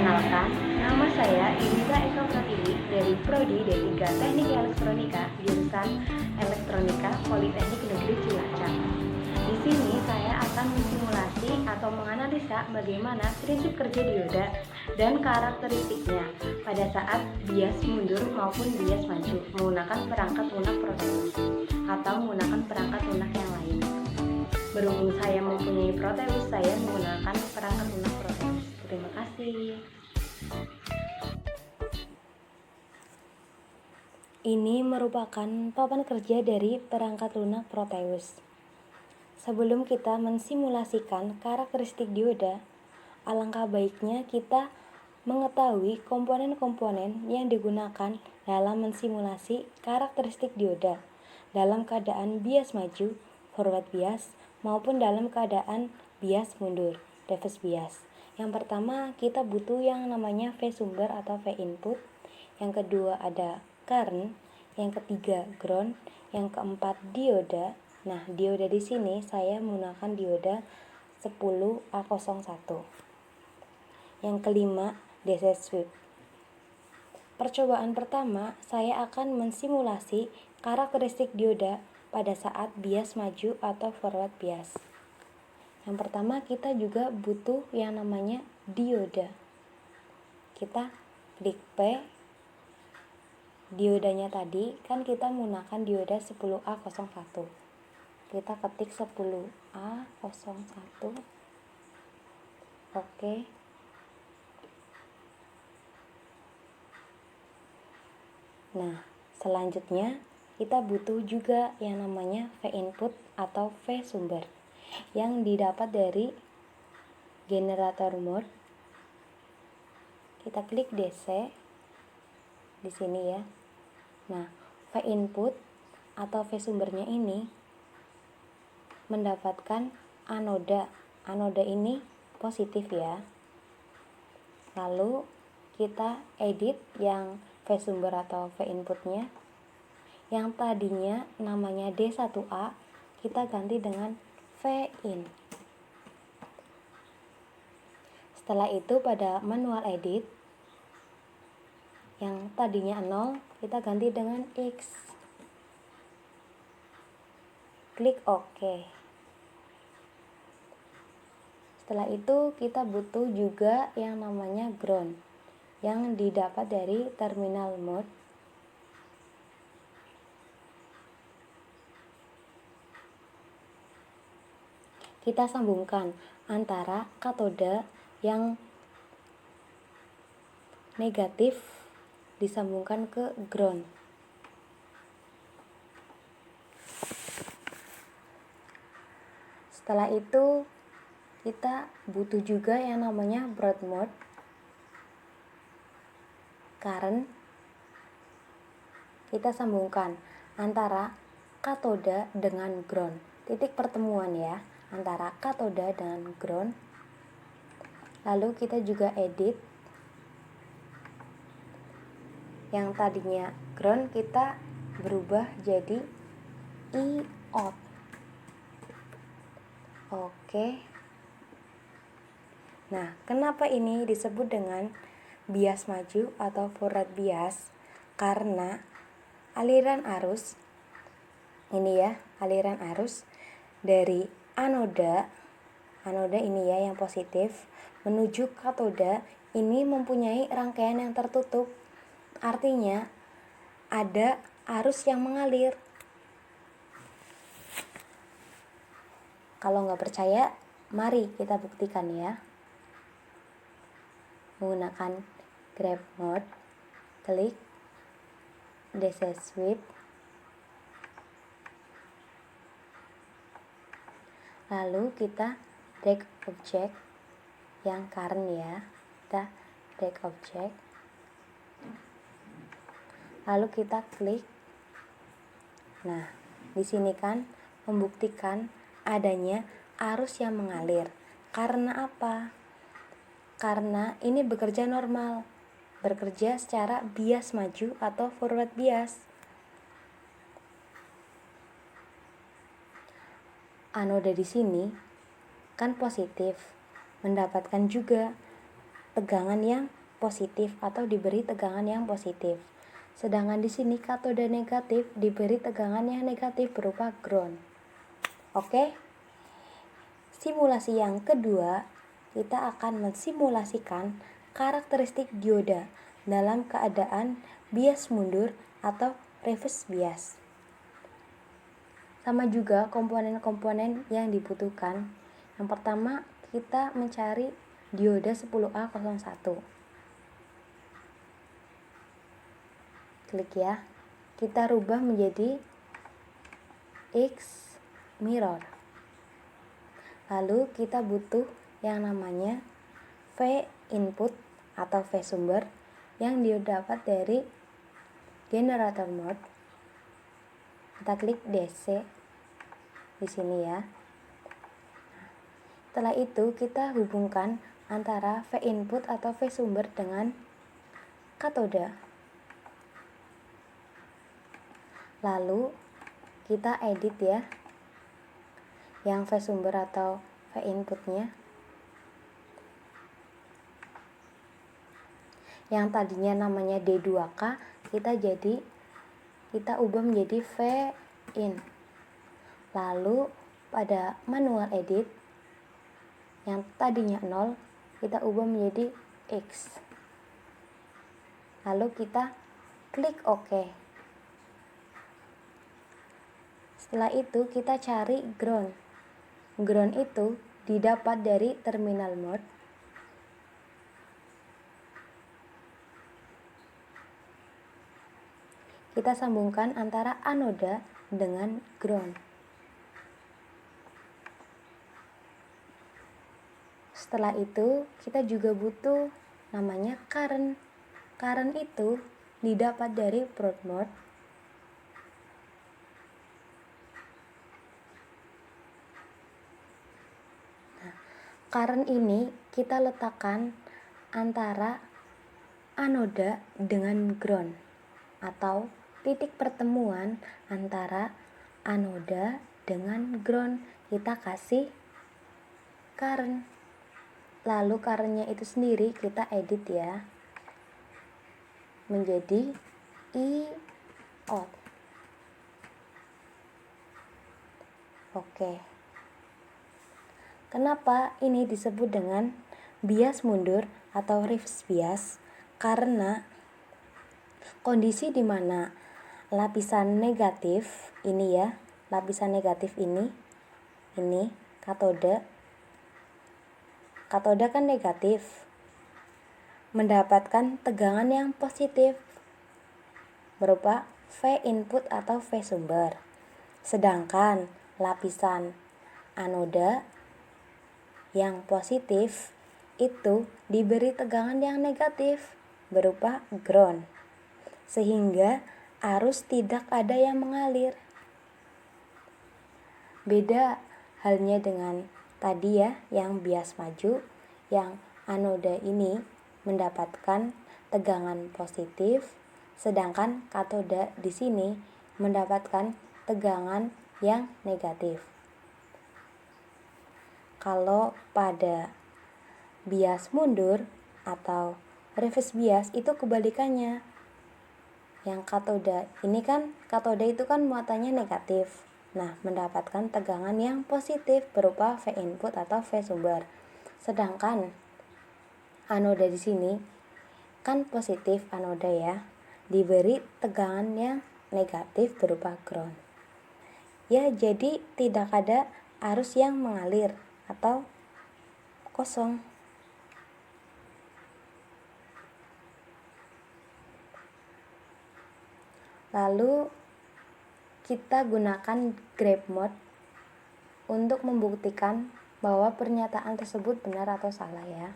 Perkenalkan, nama saya Iniza Eka Pratiwi dari Prodi D3 Teknik Elektronika, jurusan Elektronika Politeknik Negeri Cilacap. Di sini saya akan mensimulasi atau menganalisa bagaimana prinsip kerja dioda dan karakteristiknya pada saat bias mundur maupun bias maju menggunakan perangkat lunak Proteus atau menggunakan perangkat lunak yang lain. Berhubung saya mempunyai Proteus, saya menggunakan perangkat lunak Proteus. Terima kasih. Ini merupakan papan kerja dari perangkat lunak Proteus. Sebelum kita mensimulasikan karakteristik dioda, alangkah baiknya kita mengetahui komponen-komponen yang digunakan dalam mensimulasi karakteristik dioda dalam keadaan bias maju, forward bias, maupun dalam keadaan bias mundur, reverse bias. Yang pertama, kita butuh yang namanya V sumber atau V input. Yang kedua ada current, yang ketiga ground, yang keempat dioda. Nah, dioda di sini saya menggunakan dioda 10A01. Yang kelima, DC sweep. Percobaan pertama, saya akan mensimulasi karakteristik dioda pada saat bias maju atau forward bias. Yang pertama, kita juga butuh yang namanya dioda. Kita klik P. Diodanya tadi kan kita menggunakan dioda 10A01. Kita ketik 10A01. Oke. Nah, selanjutnya kita butuh juga yang namanya V input atau V sumber yang didapat dari generator mode. Kita klik DC di sini ya. Nah, V input atau V sumbernya ini mendapatkan anoda. Anoda ini positif ya. Lalu kita edit yang V sumber atau V inputnya. Yang tadinya namanya D1A, kita ganti dengan V in. Setelah itu pada manual edit, yang tadinya 0, kita ganti dengan X. Klik OK. Setelah itu kita butuh juga yang namanya ground yang didapat dari terminal mode. Kita sambungkan antara katoda yang negatif disambungkan ke ground. Setelah itu kita butuh juga yang namanya broad mode. Current kita sambungkan antara katoda dengan ground. Titik pertemuan ya antara katoda dengan ground. Lalu kita juga edit yang tadinya ground kita berubah jadi I out. Oke. Nah, kenapa ini disebut dengan bias maju atau forward bias? Karena aliran arus ini ya, aliran arus dari anoda ini ya yang positif menuju katoda ini mempunyai rangkaian yang tertutup. Artinya ada arus yang mengalir. Kalau nggak percaya, mari kita buktikan ya. Menggunakan grab mode, klik DC sweep, lalu kita drag object yang current ya, kita drag object, lalu kita klik. Nah, di sini kan membuktikan adanya arus yang mengalir. Karena apa? Karena ini bekerja normal, bekerja secara bias maju atau forward bias. Anoda di sini kan positif, mendapatkan juga tegangan yang positif atau diberi tegangan yang positif. Sedangkan di sini katoda negatif diberi tegangan yang negatif berupa ground. Oke? Simulasi yang kedua, kita akan mensimulasikan karakteristik dioda dalam keadaan bias mundur atau reverse bias. Sama juga komponen-komponen yang dibutuhkan. Yang pertama, kita mencari dioda 10A01. Klik ya. Kita rubah menjadi X mirror. Lalu kita butuh yang namanya V input atau V sumber yang didapat dari generator mode. Kita klik DC di sini ya. Setelah itu kita hubungkan antara V input atau V sumber dengan katoda. Lalu kita edit ya yang V sumber atau V inputnya. Yang tadinya namanya D2K kita ubah menjadi V in. Lalu pada manual edit yang tadinya 0 kita ubah menjadi X. Lalu kita klik OK. Setelah itu kita cari ground. Ground itu didapat dari terminal mode. Kita sambungkan antara anoda dengan ground. Setelah itu kita juga butuh namanya current. Current itu didapat dari probe mode. Current ini kita letakkan antara anoda dengan ground atau titik pertemuan antara anoda dengan ground. Kita kasih current. Lalu currentnya itu sendiri kita edit ya menjadi I out. Oke. Kenapa ini disebut dengan bias mundur atau reverse bias? Karena kondisi di mana lapisan negatif ini ya, lapisan negatif ini katoda kan negatif, mendapatkan tegangan yang positif berupa V input atau V sumber. Sedangkan lapisan anoda yang positif itu diberi tegangan yang negatif berupa ground, sehingga arus tidak ada yang mengalir. Beda halnya dengan tadi ya, yang bias maju, yang anoda ini mendapatkan tegangan positif, sedangkan katoda di sini mendapatkan tegangan yang negatif. Kalau pada bias mundur atau reverse bias itu kebalikannya. Yang katoda ini kan, katoda itu kan muatannya negatif. Nah, mendapatkan tegangan yang positif berupa V input atau V sumber. Sedangkan anoda di sini kan positif anoda ya, diberi tegangan yang negatif berupa ground. Ya, jadi tidak ada arus yang mengalir atau kosong. Lalu kita gunakan grab mode untuk membuktikan bahwa pernyataan tersebut benar atau salah ya.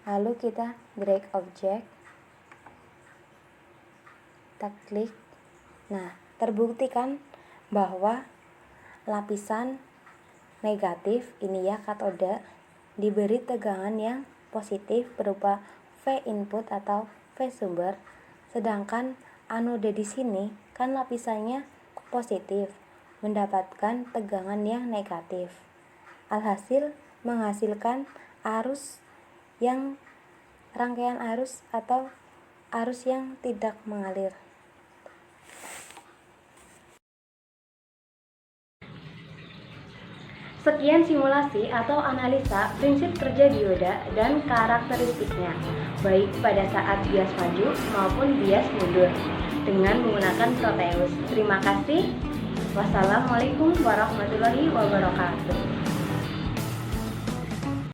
Lalu kita drag object, kita klik. Nah, terbuktikan bahwa lapisan negatif ini ya, katoda, diberi tegangan yang positif berupa V input atau V sumber, sedangkan anoda di sini kan lapisannya positif, mendapatkan tegangan yang negatif. Alhasil menghasilkan rangkaian arus atau arus yang tidak mengalir. Sekian simulasi atau analisa prinsip kerja dioda dan karakteristiknya, baik pada saat bias maju maupun bias mundur dengan menggunakan Proteus. Terima kasih. Wassalamualaikum warahmatullahi wabarakatuh.